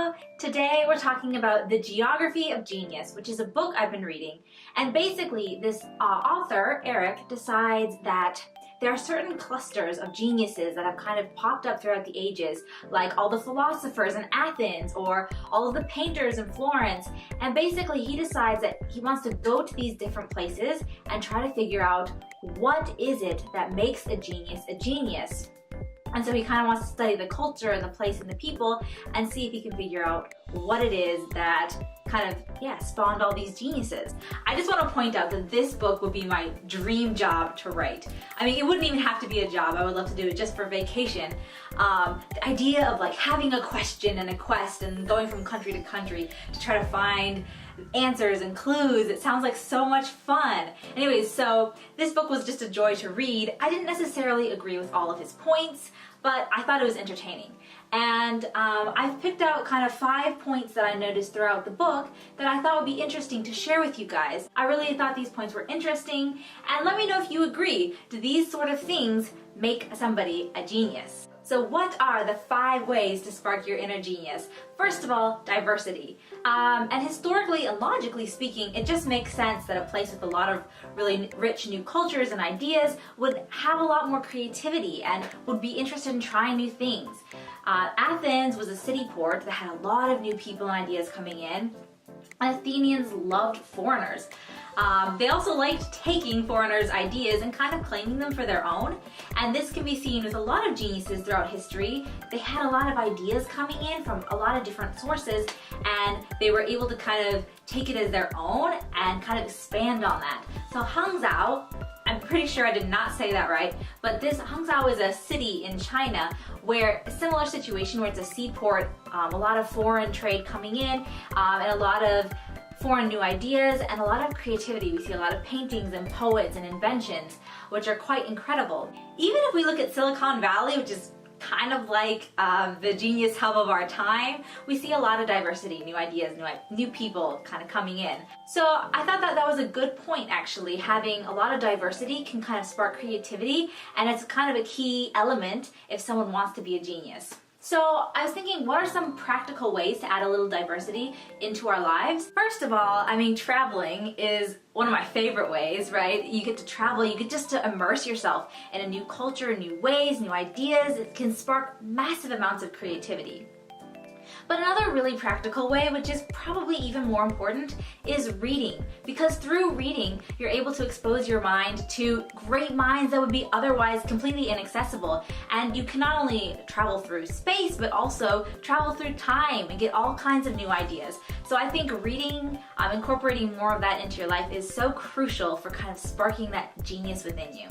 Hello! Today we're talking about The Geography of Genius, which is a book I've been reading. And basically this author, Eric, decides that there are certain clusters of geniuses that have kind of popped up throughout the ages, like all the philosophers in Athens or all of the painters in Florence. And basically he decides that he wants to go to these different places and try to figure out what is it that makes a genius a genius. And so he kind of wants to study the culture and the place and the people and see if he can figure out what it is that kind of, spawned all these geniuses. I just want to point out that this book would be my dream job to write. I mean, it wouldn't even have to be a job. I would love to do it just for vacation. The idea of like having a question and a quest and going from country to country to try to find answers and clues. It sounds like so much fun. Anyways, so this book was just a joy to read. I didn't necessarily agree with all of his points, but I thought it was entertaining. And I've picked out kind of 5 points that I noticed throughout the book that I thought would be interesting to share with you guys. I really thought these points were interesting, and let me know if you agree. Do these sort of things make somebody a genius? So what are the 5 ways to spark your inner genius? First of all, diversity. And historically and logically speaking, it just makes sense that a place with a lot of really rich new cultures and ideas would have a lot more creativity and would be interested in trying new things. Athens was a city port that had a lot of new people and ideas coming in. Athenians loved foreigners. They also liked taking foreigners' ideas and kind of claiming them for their own. And this can be seen with a lot of geniuses throughout history. They had a lot of ideas coming in from a lot of different sources, and they were able to kind of take it as their own and kind of expand on that. So Hangzhou, I'm pretty sure I did not say that right, but this Hangzhou is a city in China where a similar situation where it's a seaport, a lot of foreign trade coming in, and a lot of foreign new ideas and a lot of creativity. We see a lot of paintings and poets and inventions, which are quite incredible. Even if we look at Silicon Valley, which is kind of like the genius hub of our time, we see a lot of diversity, new ideas, new people kind of coming in. So I thought that was a good point actually. Having a lot of diversity can kind of spark creativity, and it's kind of a key element if someone wants to be a genius. So I was thinking, what are some practical ways to add a little diversity into our lives? First of all, I mean, traveling is one of my favorite ways, right? You get to travel, you get just to immerse yourself in a new culture, new ways, new ideas. It can spark massive amounts of creativity. But another really practical way, which is probably even more important, is reading. Because through reading, you're able to expose your mind to great minds that would be otherwise completely inaccessible. And you can not only travel through space, but also travel through time and get all kinds of new ideas. So I think reading, incorporating more of that into your life is so crucial for kind of sparking that genius within you.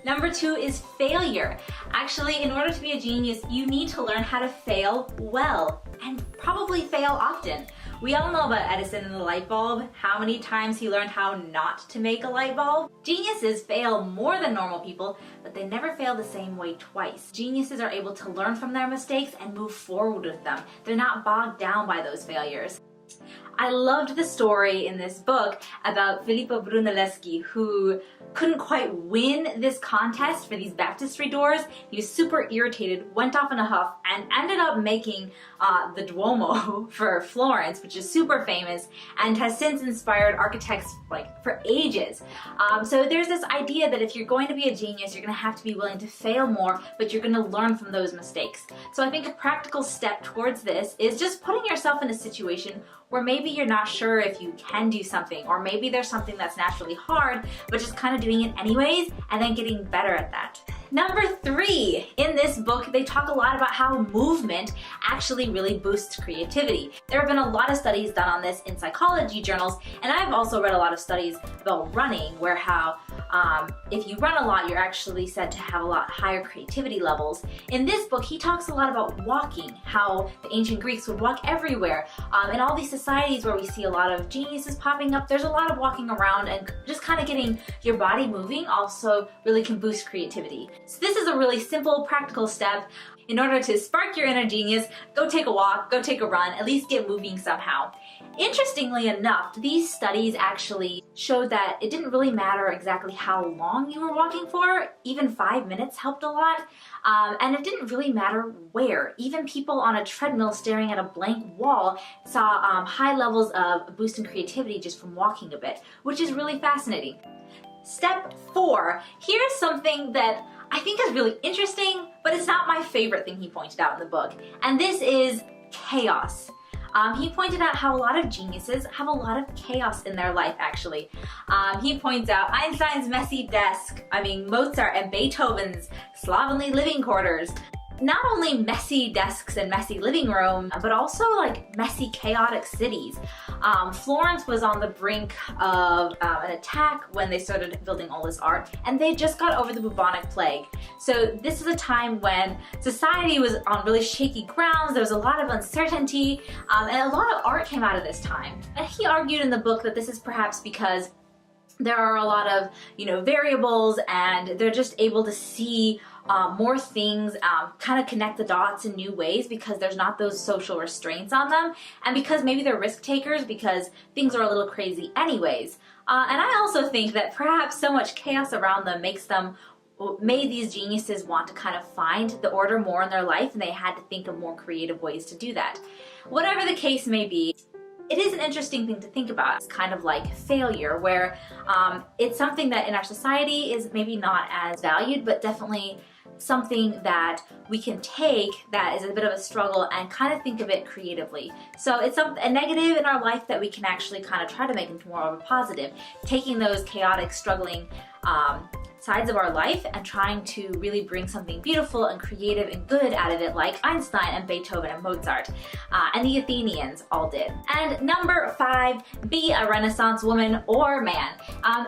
Number 2 is failure. Actually, in order to be a genius, you need to learn how to fail well, and probably fail often. We all know about Edison and the light bulb, how many times he learned how not to make a light bulb. Geniuses fail more than normal people, but they never fail the same way twice. Geniuses are able to learn from their mistakes and move forward with them. They're not bogged down by those failures. I loved the story in this book about Filippo Brunelleschi, who couldn't quite win this contest for these baptistry doors. He was super irritated, went off in a huff, and ended up making the Duomo for Florence, which is super famous and has since inspired architects for ages. So there's this idea that if you're going to be a genius, you're going to have to be willing to fail more, but you're going to learn from those mistakes. So I think a practical step towards this is just putting yourself in a situation where maybe you're not sure if you can do something, or maybe there's something that's naturally hard, but just kind of doing it anyways and then getting better at that. Number 3, in this book, they talk a lot about how movement actually really boosts creativity. There have been a lot of studies done on this in psychology journals, and I've also read a lot of studies about running, where how if you run a lot, you're actually said to have a lot higher creativity levels. In this book, he talks a lot about walking, how the ancient Greeks would walk everywhere. In all these societies where we see a lot of geniuses popping up, there's a lot of walking around, and just kind of getting your body moving also really can boost creativity. So this is a really simple, practical step. In order to spark your inner genius, go take a walk, go take a run, at least get moving somehow. Interestingly enough, these studies actually showed that it didn't really matter exactly how long you were walking for. Even 5 minutes helped a lot. And it didn't really matter where. Even people on a treadmill staring at a blank wall saw high levels of a boost in creativity just from walking a bit, which is really fascinating. Step 4. Here's something that I think is really interesting, but it's not my favorite thing he pointed out in the book. And this is chaos. He pointed out how a lot of geniuses have a lot of chaos in their life, actually. He points out Einstein's messy desk, Mozart and Beethoven's slovenly living quarters. Not only messy desks and messy living room, but also like messy, chaotic cities. Florence was on the brink of an attack when they started building all this art, and they just got over the bubonic plague. So this is a time when society was on really shaky grounds. There was a lot of uncertainty, and a lot of art came out of this time. And he argued in the book that this is perhaps because there are a lot of, variables, and they're just able to see more things, kind of connect the dots in new ways because there's not those social restraints on them, and because maybe they're risk takers because things are a little crazy anyways. And I also think that perhaps so much chaos around them made these geniuses want to kind of find the order more in their life, and they had to think of more creative ways to do that. Whatever the case may be, it is an interesting thing to think about. It's kind of like failure, where it's something that in our society is maybe not as valued, but definitely something that we can take that is a bit of a struggle and kind of think of it creatively. So it's a negative in our life that we can actually kind of try to make into more of a positive, taking those chaotic, struggling sides of our life and trying to really bring something beautiful and creative and good out of it, like Einstein and Beethoven and Mozart and the Athenians all did. And number 5, be a Renaissance woman or man.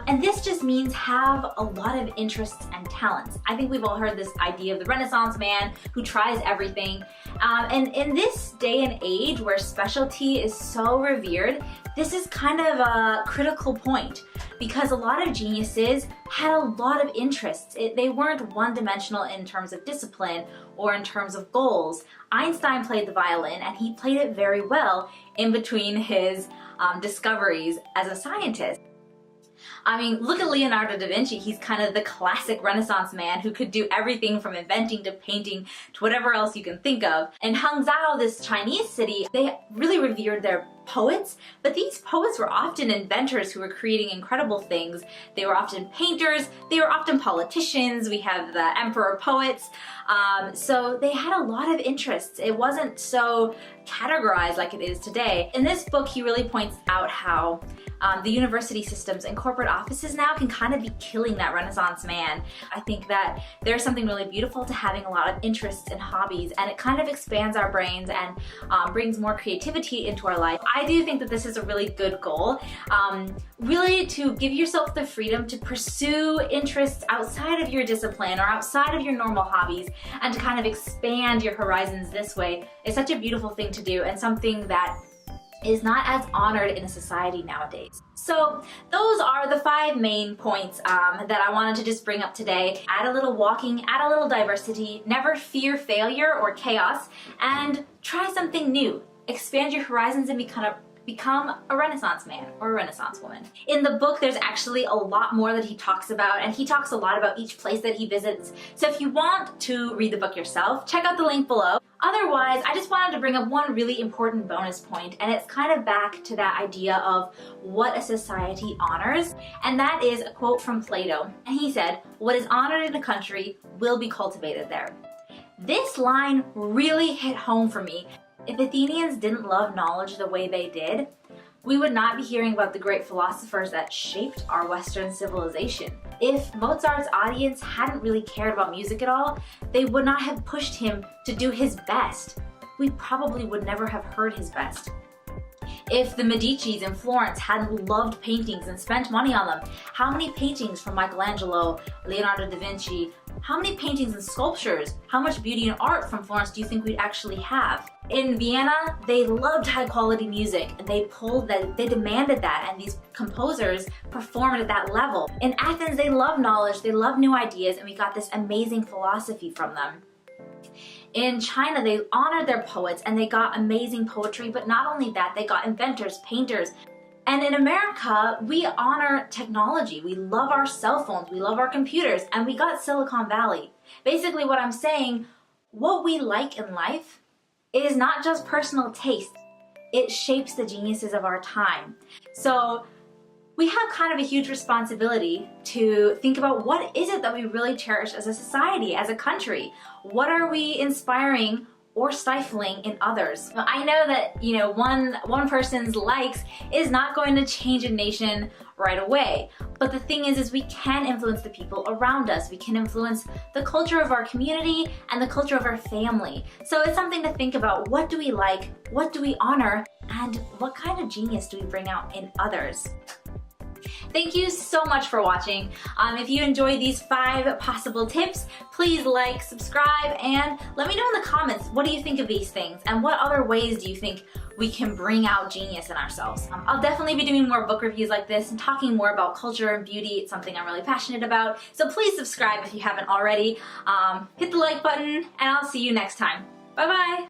And this just means have a lot of interests and talents. I think we've all heard this idea of the Renaissance man who tries everything. And in this day and age where specialty is so revered, this is kind of a critical point, because a lot of geniuses had a lot of interests. They weren't one-dimensional in terms of discipline or in terms of goals. Einstein played the violin, and he played it very well in between his discoveries as a scientist. Look at Leonardo da Vinci. He's kind of the classic Renaissance man who could do everything from inventing to painting to whatever else you can think of. In Hangzhou, this Chinese city, they really revered their poets, but these poets were often inventors who were creating incredible things. They were often painters, they were often politicians. We have the emperor poets. So they had a lot of interests. It wasn't so categorized like it is today. In this book, he really points out how the university systems and corporate offices now can kind of be killing that Renaissance man. I think that there's something really beautiful to having a lot of interests and hobbies, and it kind of expands our brains and brings more creativity into our life. I do think that this is a really good goal, really to give yourself the freedom to pursue interests outside of your discipline or outside of your normal hobbies, and to kind of expand your horizons this way is such a beautiful thing to do, and something that is not as honored in a society nowadays. So those are the 5 main points that I wanted to just bring up today. Add a little walking, add a little diversity, never fear failure or chaos, and try something new. Expand your horizons and become a Renaissance man or a Renaissance woman. In the book, there's actually a lot more that he talks about, and he talks a lot about each place that he visits. So if you want to read the book yourself, check out the link below. Otherwise, I just wanted to bring up one really important bonus point, and it's kind of back to that idea of what a society honors, and that is a quote from Plato. And he said, "What is honored in a country will be cultivated there." This line really hit home for me. If Athenians didn't love knowledge the way they did, we would not be hearing about the great philosophers that shaped our Western civilization. If Mozart's audience hadn't really cared about music at all, they would not have pushed him to do his best. We probably would never have heard his best. If the Medicis in Florence hadn't loved paintings and spent money on them, how many paintings from Michelangelo, Leonardo da Vinci, how many paintings and sculptures, how much beauty and art from Florence do you think we'd actually have? In Vienna, they loved high quality music, and they demanded that, and these composers performed at that level. In Athens, they loved knowledge, they loved new ideas, and we got this amazing philosophy from them. In China, they honored their poets and they got amazing poetry, but not only that, they got inventors, painters. And in America, we honor technology. We love our cell phones, we love our computers, and we got Silicon Valley. Basically what I'm saying, what we like in life is not just personal taste. It shapes the geniuses of our time. So we have kind of a huge responsibility to think about what is it that we really cherish as a society, as a country? What are we inspiring or stifling in others? Now, I know that, one person's likes is not going to change a nation right away. But the thing is we can influence the people around us. We can influence the culture of our community and the culture of our family. So it's something to think about. What do we like? What do we honor? And what kind of genius do we bring out in others? Thank you so much for watching. If you enjoyed these 5 possible tips, please like, subscribe, and let me know in the comments, what do you think of these things? And what other ways do you think we can bring out genius in ourselves? I'll definitely be doing more book reviews like this and talking more about culture and beauty. It's something I'm really passionate about. So please subscribe if you haven't already. Hit the like button, and I'll see you next time. Bye-bye.